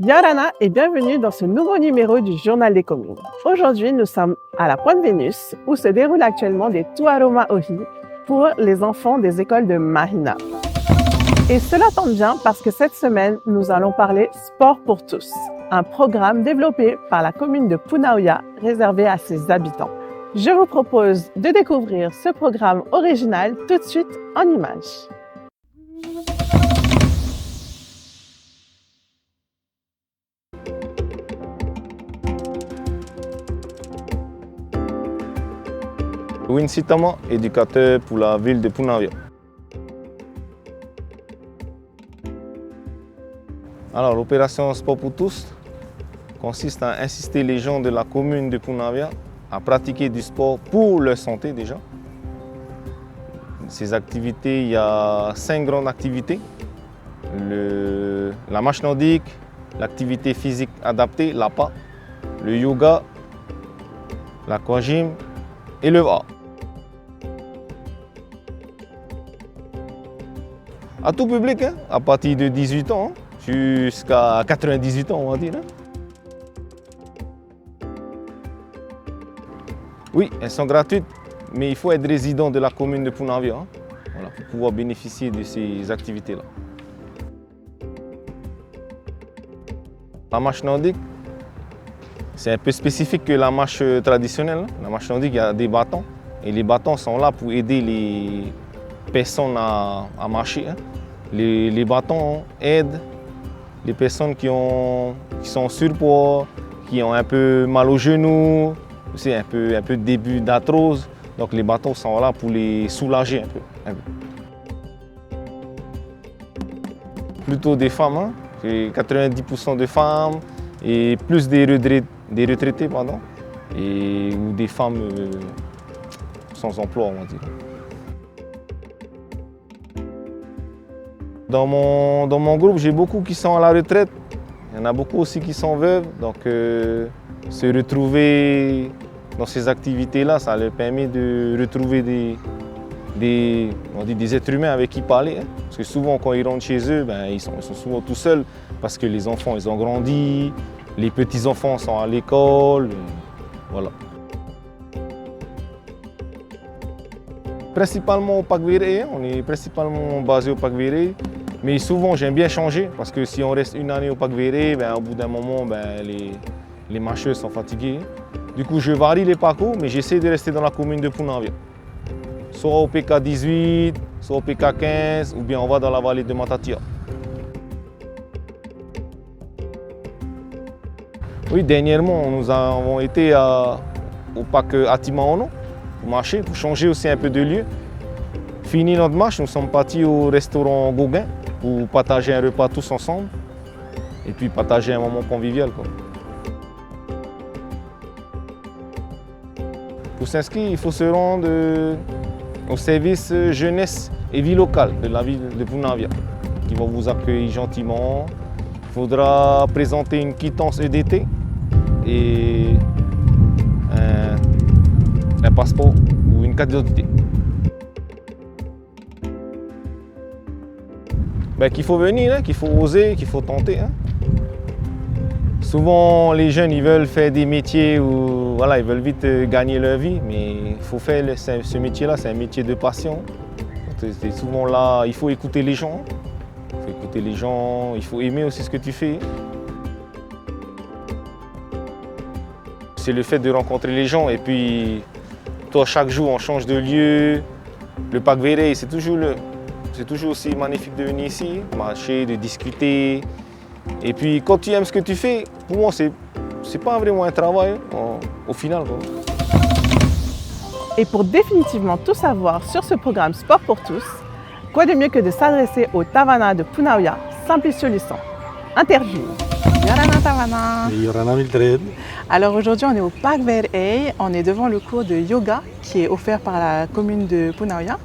Yarana et bienvenue dans ce nouveau numéro du Journal des communes. Aujourd'hui, nous sommes à la Pointe Vénus où se déroulent actuellement des Tuaroma Ohi pour les enfants des écoles de Mahina. Et cela tombe bien parce que cette semaine, nous allons parler Sport pour tous, un programme développé par la commune de Punaoya réservé à ses habitants. Je vous propose de découvrir ce programme original tout de suite en images. Wincy Tama, éducateur pour la ville de Punaoya. Alors, l'opération Sport pour tous consiste à inciter les gens de la commune de Punaoya à pratiquer du sport pour leur santé déjà. Ces activités, il y a 5 grandes activités. La marche nordique, l'activité physique adaptée, l'APA, le yoga, l'aquagym et le VA. À tout public, hein, à partir de 18 ans jusqu'à 98 ans, on va dire. Oui, elles sont gratuites, mais il faut être résident de la commune de Punaoya voilà, pour pouvoir bénéficier de ces activités-là. La marche nordique, c'est un peu spécifique que la marche traditionnelle. La marche nordique, il y a des bâtons. Et les bâtons sont là pour aider les personnes à marcher. Les bâtons aident les personnes qui sont surpoids, qui ont un peu mal aux genoux, aussi un peu de début d'arthrose. Donc les bâtons sont là pour les soulager un peu. Plutôt des femmes, c'est 90% de femmes et plus des retraités, ou des femmes sans emploi, on va dire. Dans mon groupe, j'ai beaucoup qui sont à la retraite. Il y en a beaucoup aussi qui sont veuves. Donc, se retrouver dans ces activités-là, ça leur permet de retrouver des êtres humains avec qui parler. Parce que souvent, quand ils rentrent chez eux, ils sont souvent tout seuls parce que les enfants, ils ont grandi, les petits-enfants sont à l'école. Voilà. Principalement au Parc Véré, on est principalement basé au Parc Véré. Mais souvent, j'aime bien changer parce que si on reste une année au Parc Véré, au bout d'un moment, les marcheurs sont fatigués. Du coup, je varie les parcours, mais j'essaie de rester dans la commune de Punaoya. Soit au PK 18, soit au PK 15, ou bien on va dans la vallée de Matatia. Oui, dernièrement, nous avons été au parc Atimaono pour marcher, pour changer aussi un peu de lieu. Fini notre marche, nous sommes partis au restaurant Gauguin pour partager un repas tous ensemble et puis partager un moment convivial. Pour s'inscrire, il faut se rendre au service jeunesse et vie locale de la ville de Punaoya qui vont vous accueillir gentiment. Il faudra présenter une quittance EDT et un passeport ou une carte d'identité. Qu'il faut venir, qu'il faut oser, qu'il faut tenter. Souvent, les jeunes ils veulent faire des métiers où ils veulent vite gagner leur vie, mais il faut faire ce métier-là, c'est un métier de passion. C'est souvent là, il faut écouter les gens. Il faut aimer aussi ce que tu fais. C'est le fait de rencontrer les gens et puis toi, chaque jour, on change de lieu. Le Parc Véré, c'est toujours aussi magnifique de venir ici, marcher, de discuter. Et puis quand tu aimes ce que tu fais, pour moi, c'est pas vraiment un travail au final. Et pour définitivement tout savoir sur ce programme Sport pour tous, quoi de mieux que de s'adresser au Tavana de Punaoya, Simplicio Lisson. Interview. Yorana Tavana. Yorana Mildred. Alors aujourd'hui, on est au Parc Véré, on est devant le cours de yoga qui est offert par la commune de Punaoya.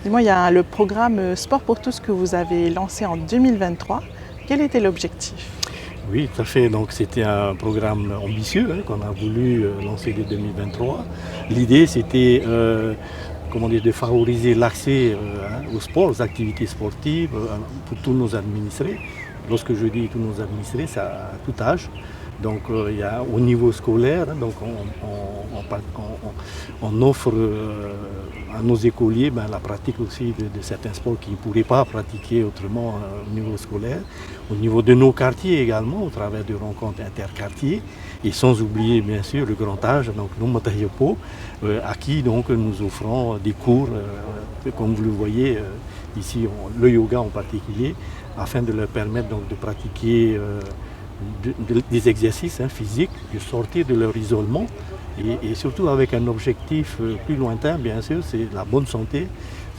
Dis-moi, il y a le programme Sport pour tous que vous avez lancé en 2023. Quel était l'objectif? Oui, tout à fait. Donc c'était un programme ambitieux qu'on a voulu lancer dès 2023. L'idée, c'était de favoriser l'accès au sport, aux activités sportives pour tous nos administrés. Lorsque je dis tous nos administrés, c'est à tout âge. Donc il y a au niveau scolaire, donc on offre à nos écoliers la pratique aussi de certains sports qu'ils ne pourraient pas pratiquer autrement au niveau scolaire. Au niveau de nos quartiers également, au travers de rencontres interquartiers. Et sans oublier bien sûr le grand âge, donc nos Matahiapo, à qui donc nous offrons des cours, comme vous le voyez ici, le yoga en particulier, afin de leur permettre donc de pratiquer des exercices physiques, de sortir de leur isolement et surtout avec un objectif plus lointain, bien sûr, c'est la bonne santé.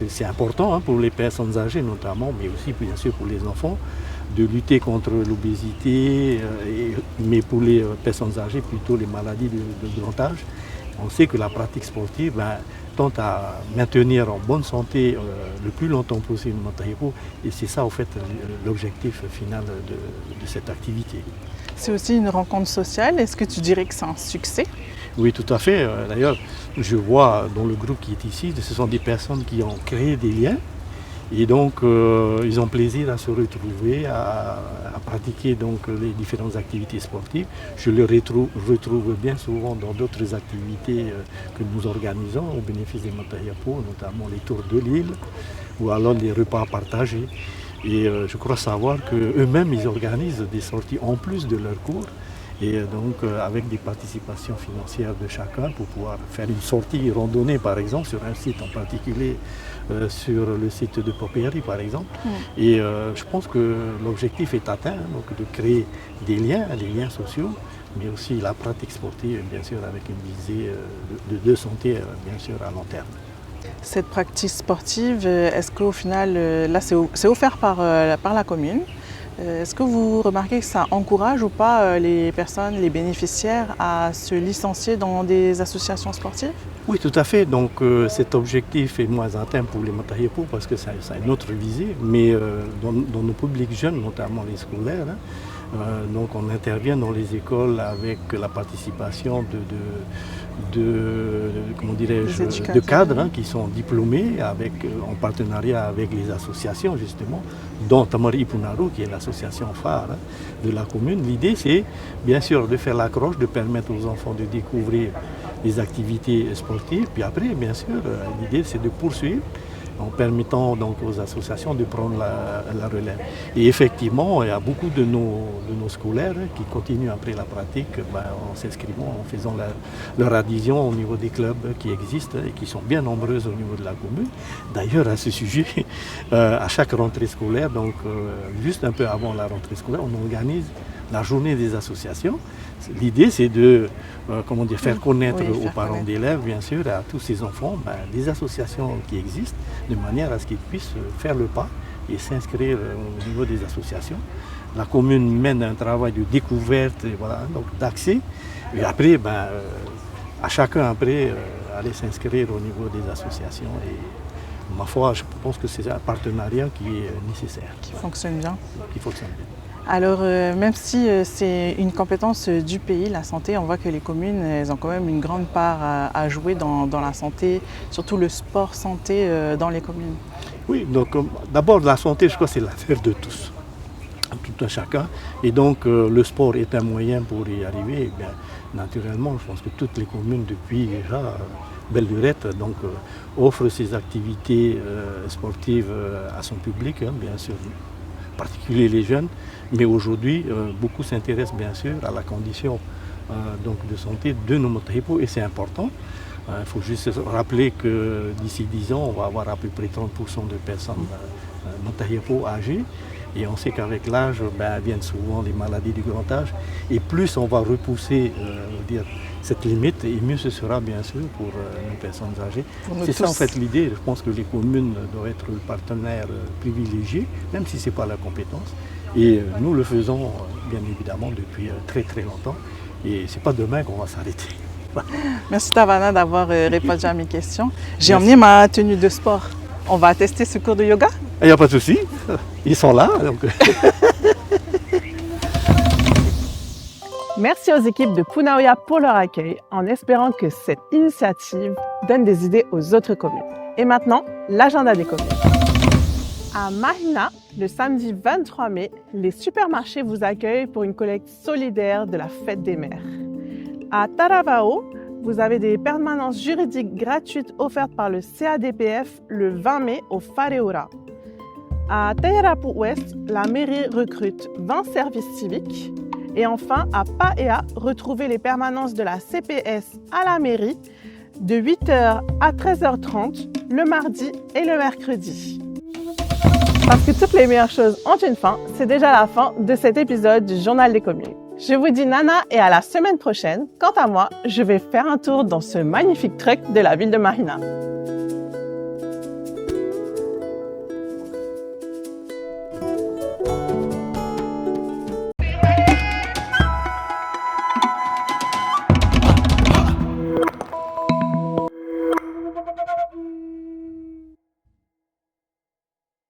C'est important pour les personnes âgées notamment, mais aussi bien sûr pour les enfants, de lutter contre l'obésité, mais pour les personnes âgées, plutôt les maladies de grand âge. On sait que la pratique sportive tend à maintenir en bonne santé le plus longtemps possible Matahiapo, et c'est ça en fait l'objectif final de cette activité. C'est aussi une rencontre sociale, est-ce que tu dirais que c'est un succès? Oui, tout à fait. D'ailleurs, je vois dans le groupe qui est ici, ce sont des personnes qui ont créé des liens. Et donc, ils ont plaisir à se retrouver, à pratiquer donc, les différentes activités sportives. Je les retrouve bien souvent dans d'autres activités que nous organisons au bénéfice des Matahiapo, notamment les tours de l'île ou alors les repas partagés. Et je crois savoir qu'eux-mêmes, ils organisent des sorties en plus de leurs cours. Et donc avec des participations financières de chacun pour pouvoir faire une sortie randonnée par exemple sur un site en particulier, sur le site de Popéry par exemple. Et je pense que l'objectif est atteint, donc de créer des liens sociaux, mais aussi la pratique sportive bien sûr avec une visée de santé bien sûr à long terme. Cette pratique sportive, est-ce qu'au final, là c'est offert par la commune? Est-ce que vous remarquez que ça encourage ou pas les personnes, les bénéficiaires à se licencier dans des associations sportives? Oui, tout à fait. Donc cet objectif est moins atteint pour les Matahiapo parce que ça a une autre visée, mais dans nos publics jeunes, notamment les scolaires, donc on intervient dans les écoles avec la participation de cadres qui sont diplômés en partenariat avec les associations justement, dont Tamari Ipunaru qui est l'association phare de la commune. L'idée c'est bien sûr de faire l'accroche, de permettre aux enfants de découvrir les activités sportives, puis après bien sûr l'idée c'est de poursuivre en permettant donc aux associations de prendre la relève. Et effectivement, il y a beaucoup de nos scolaires qui continuent après la pratique en s'inscrivant, en faisant leur adhésion au niveau des clubs qui existent et qui sont bien nombreuses au niveau de la commune. D'ailleurs, à ce sujet, à chaque rentrée scolaire, donc juste un peu avant la rentrée scolaire, on organise la journée des associations. L'idée, c'est de faire connaître aux parents d'élèves, bien sûr, et à tous ces enfants, des associations qui existent, de manière à ce qu'ils puissent faire le pas et s'inscrire au niveau des associations. La commune mène un travail de découverte, donc d'accès, et après, à chacun après, aller s'inscrire au niveau des associations. Et ma foi, je pense que c'est un partenariat qui est nécessaire. Qui fonctionne bien. Qui fonctionne bien. Alors, même si c'est une compétence du pays, la santé, on voit que les communes, elles ont quand même une grande part à jouer dans la santé, surtout le sport santé dans les communes. Oui, donc d'abord la santé, je crois que c'est l'affaire de tous, tout un chacun. Et donc le sport est un moyen pour y arriver. Et bien, naturellement, je pense que toutes les communes depuis déjà belle lurette offrent ces activités sportives à son public, bien sûr, en particulier les jeunes. Mais aujourd'hui, beaucoup s'intéressent bien sûr à la condition de santé de nos Matahiapo et c'est important. Il faut juste rappeler que d'ici 10 ans, on va avoir à peu près 30% de personnes Matahiapo âgées. Et on sait qu'avec l'âge, viennent souvent les maladies du grand âge. Et plus on va repousser cette limite, et mieux ce sera bien sûr pour nos personnes âgées. C'est ça en fait l'idée. Je pense que les communes doivent être le partenaire privilégié, même si ce n'est pas la compétence. Et nous le faisons bien évidemment depuis très très longtemps. Et ce n'est pas demain qu'on va s'arrêter. Merci Tavana d'avoir répondu à mes questions. J'ai emmené ma tenue de sport. On va tester ce cours de yoga? Il n'y a pas de souci, ils sont là. Donc. Merci aux équipes de Punaoya pour leur accueil, en espérant que cette initiative donne des idées aux autres communes. Et maintenant, l'agenda des communes. À Mahina, le samedi 23 mai, les supermarchés vous accueillent pour une collecte solidaire de la Fête des Mères. À Taravao, vous avez des permanences juridiques gratuites offertes par le CADPF le 20 mai au Fareura. À Tayarapu Ouest, la mairie recrute 20 services civiques. Et enfin, à Paea, retrouvez les permanences de la CPS à la mairie de 8h à 13h30 le mardi et le mercredi. Parce que toutes les meilleures choses ont une fin, c'est déjà la fin de cet épisode du Journal des communes. Je vous dis nana et à la semaine prochaine. Quant à moi, je vais faire un tour dans ce magnifique truck de la ville de Mahina.